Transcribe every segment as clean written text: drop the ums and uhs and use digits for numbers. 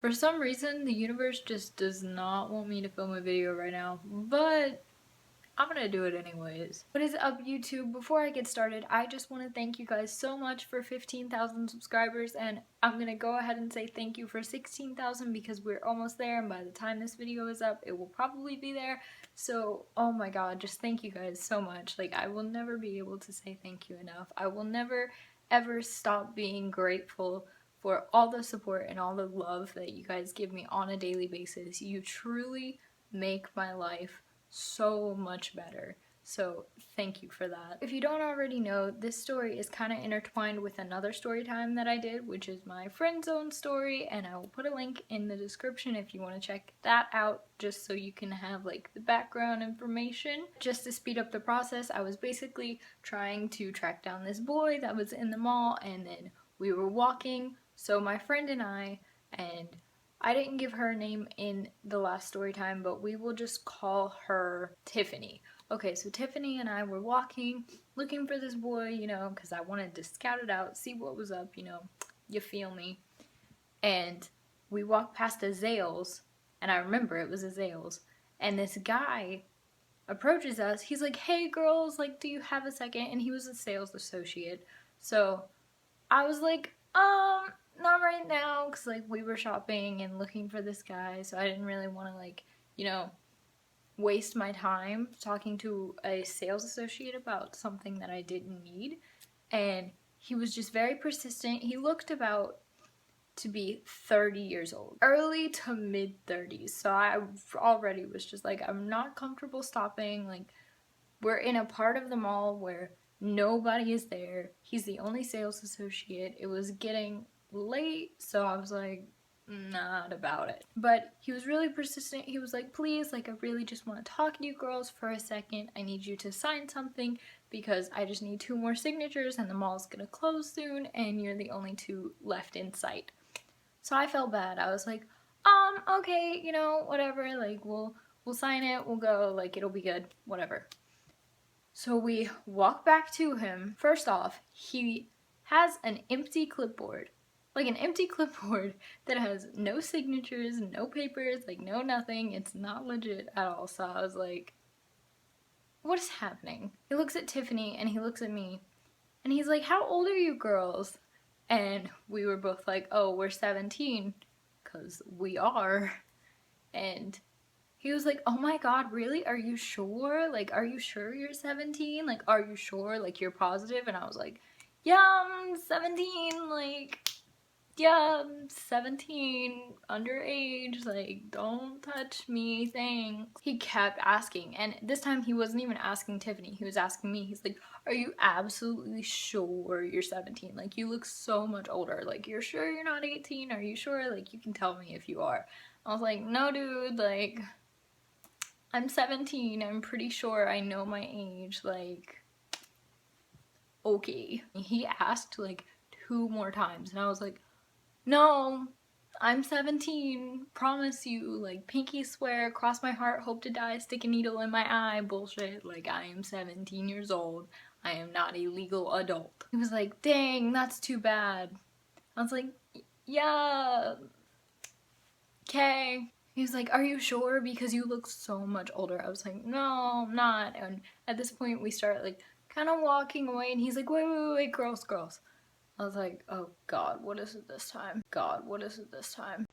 For some reason, the universe just does not want me to film a video right now, but I'm gonna do it anyways. What is up, YouTube? Before I get started, I just want to thank you guys so much for 15,000 subscribers, and I'm gonna go ahead and say thank you for 16,000 because we're almost there, and by the time this video is up, it will probably be there. So, oh my god, just thank you guys so much. Like, I will never be able to say thank you enough. I will never, ever stop being grateful for all the support and all the love that you guys give me on a daily basis. You truly make my life so much better. So thank you for that. If you don't already know, this story is kind of intertwined with another story time that I did, which is my friend zone story, and I will put a link in the description if you want to check that out, just so you can have like the background information. Just to speed up the process, I was basically trying to track down this boy that was in the mall, and then we were walking, so my friend and I didn't give her a name in the last story time, but we will just call her Tiffany. Okay, so Tiffany and I were walking, looking for this boy, you know, because I wanted to scout it out, see what was up, you know, you feel me. And we walked past a Zales, and I remember it was a Zales, and this guy approaches us. He's like, hey girls, like, do you have a second? And he was a sales associate. So I was like, not right now, because like we were shopping and looking for this guy, so I didn't really want to, like, you know, waste my time talking to a sales associate about something that I didn't need. And he was just very persistent. He looked about to be 30 years old, early to mid 30s. So I already was just like, I'm not comfortable stopping. Like, we're in a part of the mall where nobody is there. He's the only sales associate. It was getting late, so I was like, not about it. But he was really persistent. He was like, please, like, I really just want to talk to you girls for a second. I need you to sign something because I just need 2 more signatures and the mall's gonna close soon and you're the only 2 left in sight. So I felt bad. I was like, okay, you know, whatever, like, we'll sign it, we'll go, like, it'll be good, whatever. So we walk back to him. First off, he has an empty clipboard. Like, an empty clipboard that has no signatures, no papers, like, no nothing. It's not legit at all. So I was like, what is happening? He looks at Tiffany and he looks at me and he's like, how old are you girls? And we were both like, oh, we're 17, because we are. And he was like, oh my god, really? Are you sure? Like, are you sure you're 17? Like, are you sure? Like, you're positive? And I was like, yeah, I'm 17. Like, yeah, I'm 17, underage. Like, don't touch me, thanks. He kept asking, and this time he wasn't even asking Tiffany. He was asking me. He's like, are you absolutely sure you're 17? Like, you look so much older. Like, you're sure you're not 18? Are you sure? Like, you can tell me if you are. I was like, no, dude, like, I'm 17, I'm pretty sure I know my age, like, okay. He asked like 2 more times and I was like, no, I'm 17, promise you, like, pinky swear, cross my heart, hope to die, stick a needle in my eye, bullshit, like, I am 17 years old, I am not a legal adult. He was like, dang, that's too bad. I was like, yeah, okay. He was like, are you sure? Because you look so much older. I was like, no, I'm not. And at this point, we start like kind of walking away, and he's like, wait, girls. I was like, oh god, what is it this time? God, what is it this time?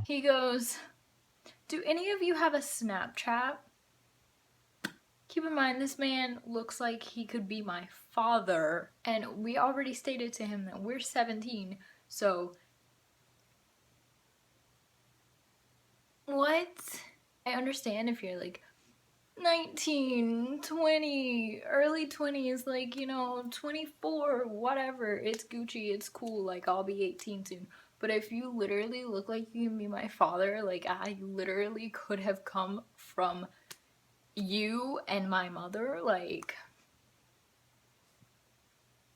He goes, do any of you have a Snapchat? Keep in mind, this man looks like he could be my father, and we already stated to him that we're 17, so what? I understand if you're like 19, 20, early 20s, like, you know, 24, whatever, it's Gucci, it's cool, like, I'll be 18 soon. But if you literally look like you can be my father, like, I literally could have come from you and my mother, like,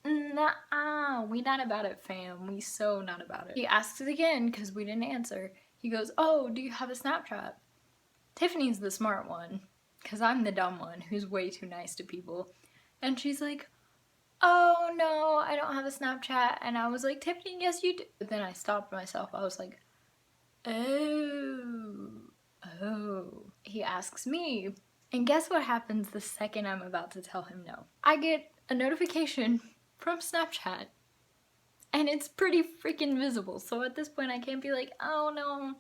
nah, we not about it, fam. We so not about it. He asks it again because we didn't answer. He goes, oh, do you have a Snapchat? Tiffany's the smart one, because I'm the dumb one who's way too nice to people. And she's like, oh no, I don't have a Snapchat. And I was like, Tiffany, yes you do. But then I stopped myself. I was like, oh. He asks me. And guess what happens the second I'm about to tell him no? I get a notification from Snapchat. And it's pretty freaking visible. So at this point I can't be like, oh no,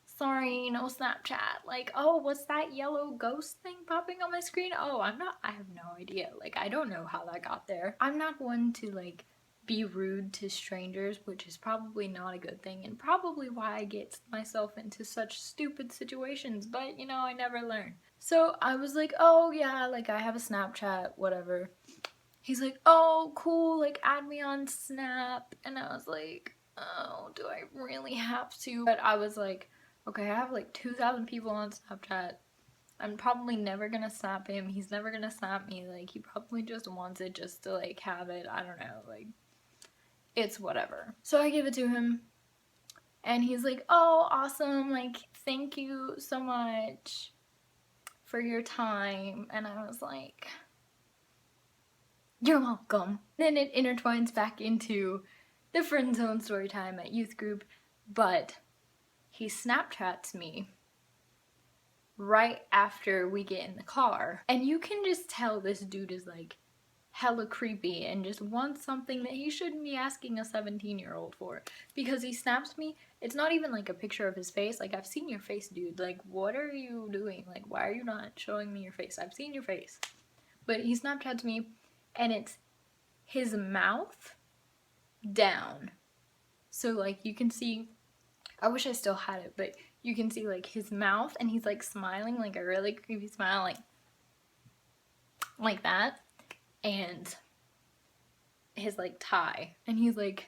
sorry, no Snapchat. Like, oh, what's that yellow ghost thing popping on my screen? Oh, I have no idea. Like, I don't know how that got there. I'm not one to like be rude to strangers, which is probably not a good thing and probably why I get myself into such stupid situations, but you know, I never learn. So I was like, oh yeah, like I have a Snapchat, whatever. He's like, oh cool, like add me on Snap. And I was like, oh, do I really have to? But I was like, okay, I have like 2,000 people on Snapchat. I'm probably never gonna snap him. He's never gonna snap me. Like, he probably just wants it just to like have it. I don't know, like, it's whatever. So I give it to him and he's like, oh, awesome, like, thank you so much for your time. And I was like, you're welcome. Then it intertwines back into the friend zone story time at youth group, but he Snapchats me right after we get in the car. And you can just tell this dude is like hella creepy and just wants something that he shouldn't be asking a 17-year-old for. Because he snaps me, it's not even like a picture of his face. Like, I've seen your face, dude. Like, what are you doing? Like, why are you not showing me your face? I've seen your face. But he Snapchats me and it's his mouth down. So like you can see, I wish I still had it, but you can see like his mouth and he's like smiling like a really creepy smile, like that, and his like tie, and he's like,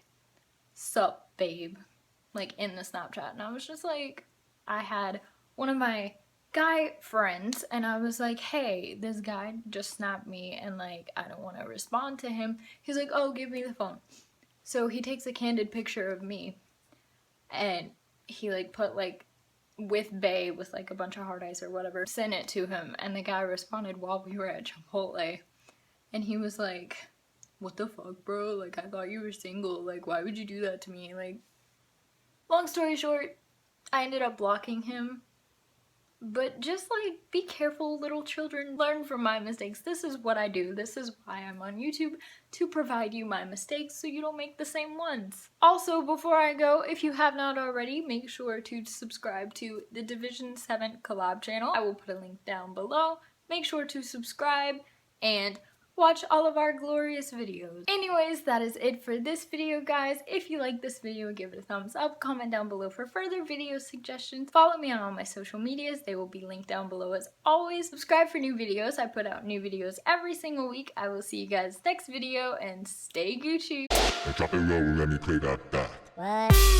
sup babe, like in the Snapchat. And I was just like, I had one of my guy friends and I was like, hey, this guy just snapped me and like I don't want to respond to him. He's like, oh, give me the phone. So he takes a candid picture of me and he like put like with bae with like a bunch of heart eyes or whatever, sent it to him, and the guy responded while we were at Chipotle and he was like, what the fuck, bro, like I thought you were single, like why would you do that to me? Like, long story short, I ended up blocking him. But just like, be careful, little children, learn from my mistakes. This is what I do. This is why I'm on YouTube, to provide you my mistakes so you don't make the same ones. Also, before I go, if you have not already, make sure to subscribe to the Division 7 collab channel. I will put a link down below. Make sure to subscribe and watch all of our glorious videos. Anyways, that is it for this video, guys. If you like this video, give it a thumbs up, comment down below for further video suggestions. Follow me on all my social medias. They will be linked down below as always. Subscribe for new videos. I put out new videos every single week. I will see you guys next video and stay Gucci. Drop it low, let me play that back. What?